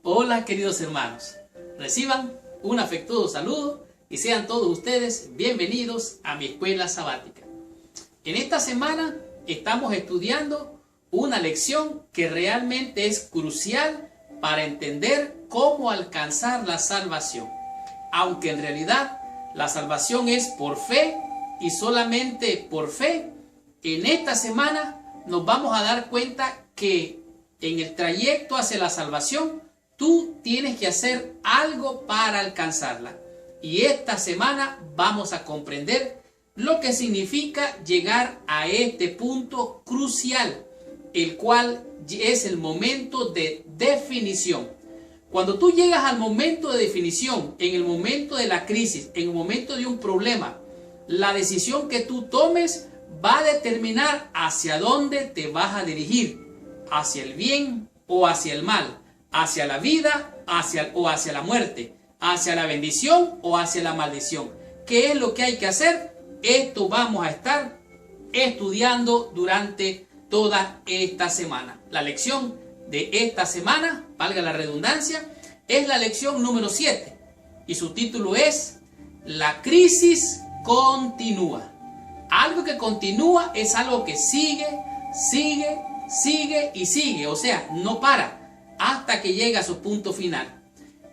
Hola queridos hermanos, reciban un afectuoso saludo y sean todos ustedes bienvenidos a mi escuela sabática. En esta semana estamos estudiando una lección que realmente es crucial para entender cómo alcanzar la salvación. Aunque en realidad la salvación es por fe y solamente por fe, en esta semana nos vamos a dar cuenta que en el trayecto hacia la salvación tú tienes que hacer algo para alcanzarla. Y esta semana vamos a comprender lo que significa llegar a este punto crucial, el cual es el momento de definición. Cuando tú llegas al momento de definición, en el momento de la crisis, en el momento de un problema, la decisión que tú tomes va a determinar hacia dónde te vas a dirigir, hacia el bien o hacia el mal, hacia la vida o hacia la muerte, hacia la bendición o hacia la maldición. ¿Qué es lo que hay que hacer? Esto vamos a estar estudiando durante toda esta semana. La lección de esta semana, valga la redundancia, es la lección número 7 y su título es La crisis continúa. Algo que continúa es algo que sigue y sigue, o sea, no para hasta que llega a su punto final.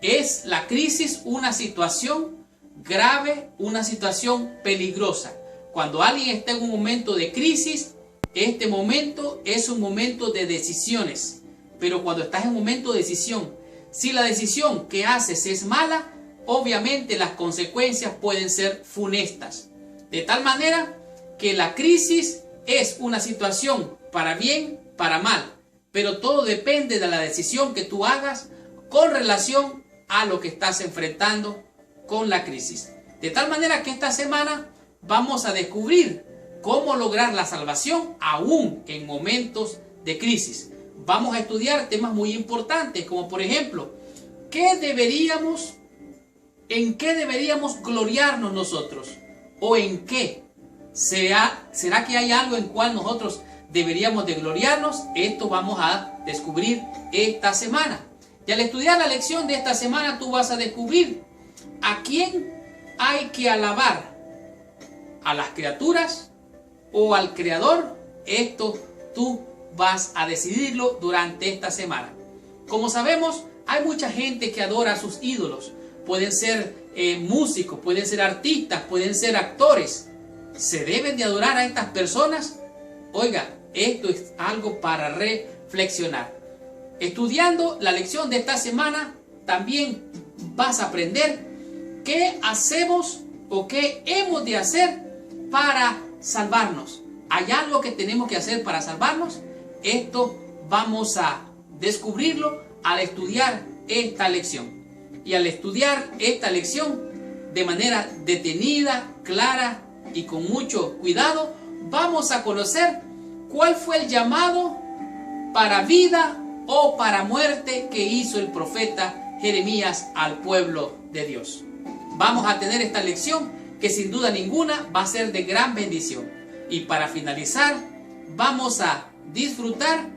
Es la crisis una situación grave, una situación peligrosa. Cuando alguien está en un momento de crisis, este momento es un momento de decisiones. Pero cuando estás en un momento de decisión, si la decisión que haces es mala, obviamente las consecuencias pueden ser funestas. De tal manera que la crisis es una situación para bien, para mal. Pero todo depende de la decisión que tú hagas con relación a lo que estás enfrentando con la crisis. De tal manera que esta semana vamos a descubrir cómo lograr la salvación aún en momentos de crisis. Vamos a estudiar temas muy importantes como por ejemplo, ¿en qué deberíamos gloriarnos nosotros? ¿O en qué? ¿Será que hay algo en cual nosotros deberíamos de gloriarnos? Esto vamos a descubrir esta semana. Y al estudiar la lección de esta semana tú vas a descubrir a quién hay que alabar, a las criaturas o al Creador. Esto tú vas a decidirlo durante esta semana. Como sabemos, hay mucha gente que adora a sus ídolos. Pueden ser músicos, pueden ser artistas, pueden ser actores. ¿Se deben de adorar a estas personas? Oiga, esto es algo para reflexionar. Estudiando la lección de esta semana, también vas a aprender qué hacemos o qué hemos de hacer para salvarnos. ¿Hay algo que tenemos que hacer para salvarnos? Esto vamos a descubrirlo al estudiar esta lección. Y al estudiar esta lección de manera detenida, clara y con mucho cuidado, vamos a conocer cuál fue el llamado para vida o para muerte que hizo el profeta Jeremías al pueblo de Dios. Vamos a tener esta lección que sin duda ninguna va a ser de gran bendición. Y para finalizar, vamos a disfrutar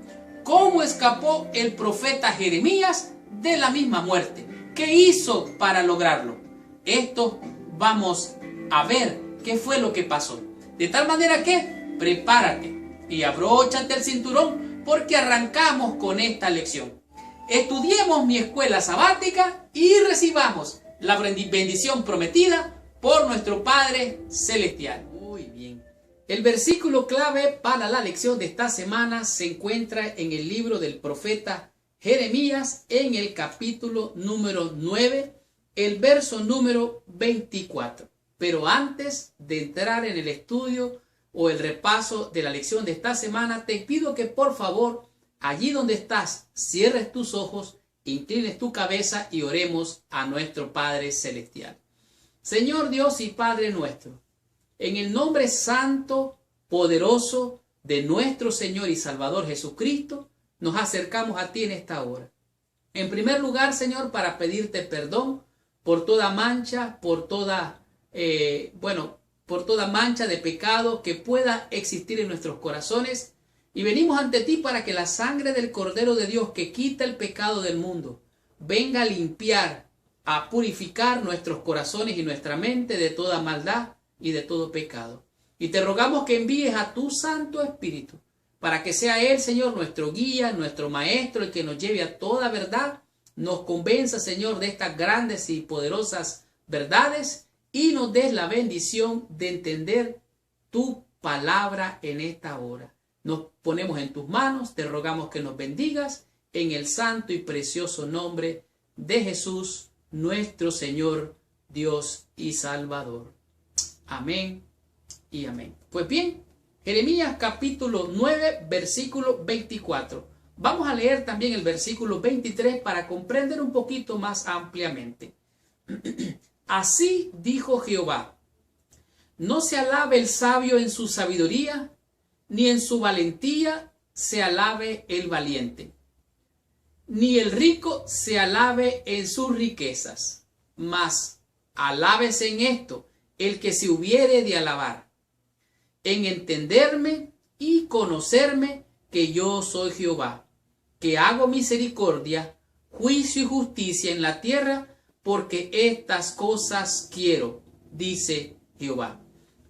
cómo escapó el profeta Jeremías de la misma muerte. ¿Qué hizo para lograrlo? Esto vamos a ver qué fue lo que pasó. De tal manera que prepárate y abróchate el cinturón porque arrancamos con esta lección. Estudiemos mi escuela sabática y recibamos la bendición prometida por nuestro Padre Celestial. Muy bien. El versículo clave para la lección de esta semana se encuentra en el libro del profeta Jeremías en el capítulo número 9, el verso número 24. Pero antes de entrar en el estudio o el repaso de la lección de esta semana, te pido que por favor, allí donde estás, cierres tus ojos, inclines tu cabeza y oremos a nuestro Padre Celestial. Señor Dios y Padre nuestro, en el nombre santo, poderoso de nuestro Señor y Salvador Jesucristo, nos acercamos a ti en esta hora. En primer lugar, Señor, para pedirte perdón por toda mancha, por toda mancha de pecado que pueda existir en nuestros corazones. Y venimos ante ti para que la sangre del Cordero de Dios que quita el pecado del mundo venga a limpiar, a purificar nuestros corazones y nuestra mente de toda maldad y de todo pecado. Y te rogamos que envíes a tu Santo Espíritu para que sea Él, Señor, nuestro guía, nuestro maestro, el que nos lleve a toda verdad, nos convenza, Señor, de estas grandes y poderosas verdades y nos des la bendición de entender tu palabra en esta hora. Nos ponemos en tus manos, te rogamos que nos bendigas en el santo y precioso nombre de Jesús, nuestro Señor, Dios y Salvador. Amén y amén. Pues bien, Jeremías capítulo 9, versículo 24. Vamos a leer también el versículo 23 para comprender un poquito más ampliamente. Así dijo Jehová: no se alabe el sabio en su sabiduría, ni en su valentía se alabe el valiente, ni el rico se alabe en sus riquezas, mas alábese en esto el que se hubiere de alabar, en entenderme y conocerme que yo soy Jehová, que hago misericordia, juicio y justicia en la tierra, porque estas cosas quiero, dice Jehová.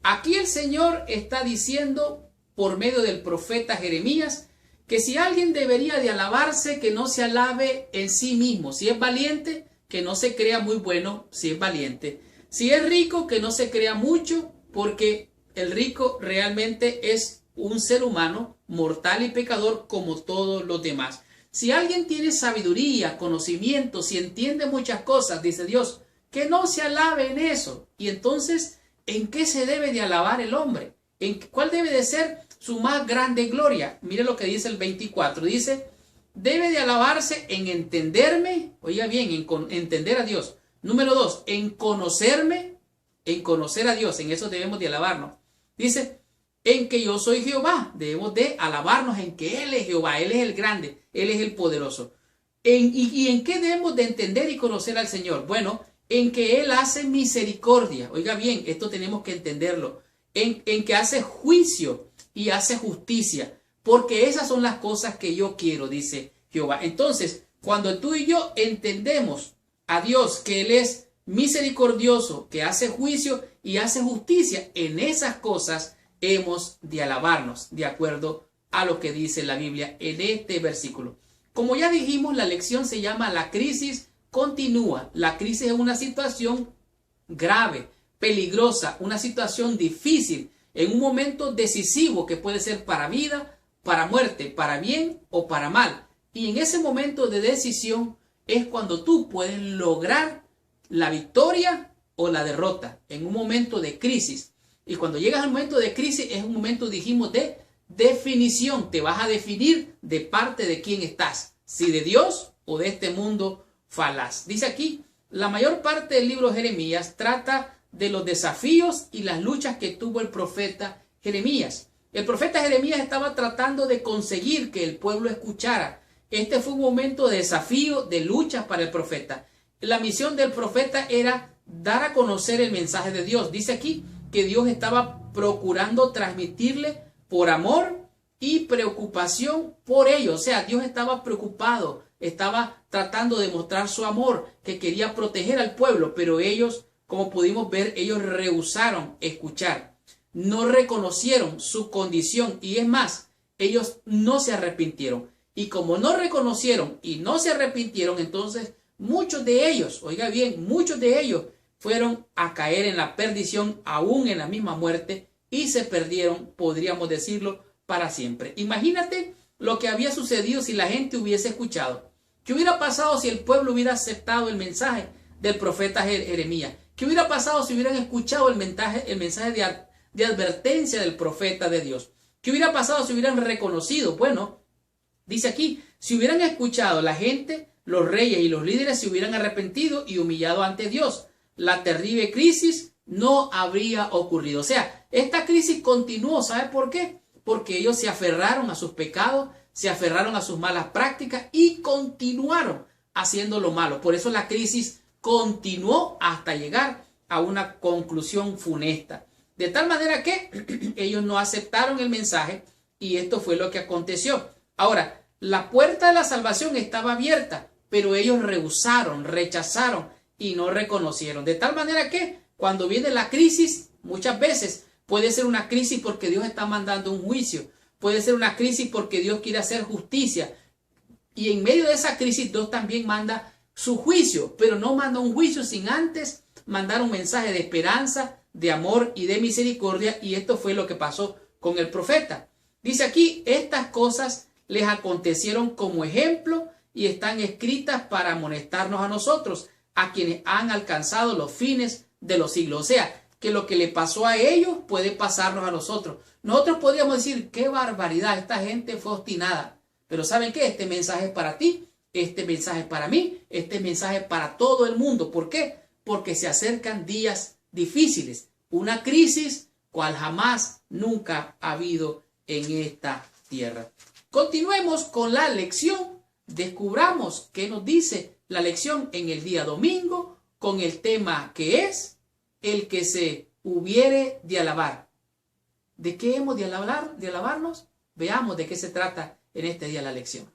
Aquí el Señor está diciendo por medio del profeta Jeremías que si alguien debería de alabarse, que no se alabe en sí mismo. Si es valiente, que no se crea muy bueno si es valiente. Si es rico, que no se crea mucho, porque el rico realmente es un ser humano mortal y pecador como todos los demás. Si alguien tiene sabiduría, conocimiento, si entiende muchas cosas, dice Dios, que no se alabe en eso. Y entonces, ¿en qué se debe de alabar el hombre? ¿En cuál debe de ser su más grande gloria? Mire lo que dice el 24. Dice, debe de alabarse en entenderme, oiga bien, en entender a Dios. Número 2, en conocerme, en conocer a Dios. En eso debemos de alabarnos. Dice, en que yo soy Jehová. Debemos de alabarnos en que Él es Jehová. Él es el grande, Él es el poderoso. ¿Y en qué debemos de entender y conocer al Señor? Bueno, en que Él hace misericordia. Oiga bien, esto tenemos que entenderlo. En que hace juicio y hace justicia. Porque esas son las cosas que yo quiero, dice Jehová. Entonces, cuando tú y yo entendemos a Dios, que Él es misericordioso, que hace juicio y hace justicia, en esas cosas hemos de alabarnos, de acuerdo a lo que dice la Biblia en este versículo. Como ya dijimos, la lección se llama la crisis continúa. La crisis es una situación grave, peligrosa, una situación difícil, en un momento decisivo que puede ser para vida, para muerte, para bien o para mal. Y en ese momento de decisión es cuando tú puedes lograr la victoria o la derrota, en un momento de crisis. Y cuando llegas al momento de crisis es un momento, dijimos, de definición. Te vas a definir de parte de quién estás, si de Dios o de este mundo falaz. Dice aquí, la mayor parte del libro de Jeremías trata de los desafíos y las luchas que tuvo el profeta Jeremías. El profeta Jeremías estaba tratando de conseguir que el pueblo escuchara. Este fue un momento de desafío, de lucha para el profeta. La misión del profeta era dar a conocer el mensaje de Dios. Dice aquí que Dios estaba procurando transmitirle por amor y preocupación por ellos. O sea, Dios estaba preocupado, estaba tratando de mostrar su amor, que quería proteger al pueblo, pero ellos, como pudimos ver, ellos rehusaron escuchar, no reconocieron su condición y es más, ellos no se arrepintieron. Y como no reconocieron y no se arrepintieron, entonces muchos de ellos, oiga bien, muchos de ellos fueron a caer en la perdición, aún en la misma muerte, y se perdieron, podríamos decirlo, para siempre. Imagínate lo que había sucedido si la gente hubiese escuchado. ¿Qué hubiera pasado si el pueblo hubiera aceptado el mensaje del profeta Jeremías? ¿Qué hubiera pasado si hubieran escuchado el mensaje de advertencia del profeta de Dios? ¿Qué hubiera pasado si hubieran reconocido? Bueno, dice aquí, si hubieran escuchado la gente, los reyes y los líderes se hubieran arrepentido y humillado ante Dios, la terrible crisis no habría ocurrido. O sea, esta crisis continuó. ¿Sabe por qué? Porque ellos se aferraron a sus pecados, se aferraron a sus malas prácticas y continuaron haciendo lo malo. Por eso la crisis continuó hasta llegar a una conclusión funesta. De tal manera que ellos no aceptaron el mensaje y esto fue lo que aconteció. Ahora, la puerta de la salvación estaba abierta, pero ellos rehusaron, rechazaron y no reconocieron. De tal manera que cuando viene la crisis, muchas veces puede ser una crisis porque Dios está mandando un juicio, puede ser una crisis porque Dios quiere hacer justicia. Y en medio de esa crisis Dios también manda su juicio, pero no manda un juicio sin antes mandar un mensaje de esperanza, de amor y de misericordia. Y esto fue lo que pasó con el profeta. Dice aquí, estas cosas les acontecieron como ejemplo y están escritas para amonestarnos a nosotros, a quienes han alcanzado los fines de los siglos. O sea, que lo que le pasó a ellos puede pasarnos a nosotros. Nosotros podríamos decir, qué barbaridad, esta gente fue obstinada. Pero ¿saben qué? Este mensaje es para ti, este mensaje es para mí, este mensaje es para todo el mundo. ¿Por qué? Porque se acercan días difíciles, una crisis cual jamás, nunca ha habido en esta tierra. Continuemos con la lección, descubramos qué nos dice la lección en el día domingo con el tema que es el que se hubiere de alabar. ¿De qué hemos de alabar? ¿De alabarnos? Veamos de qué se trata en este día la lección.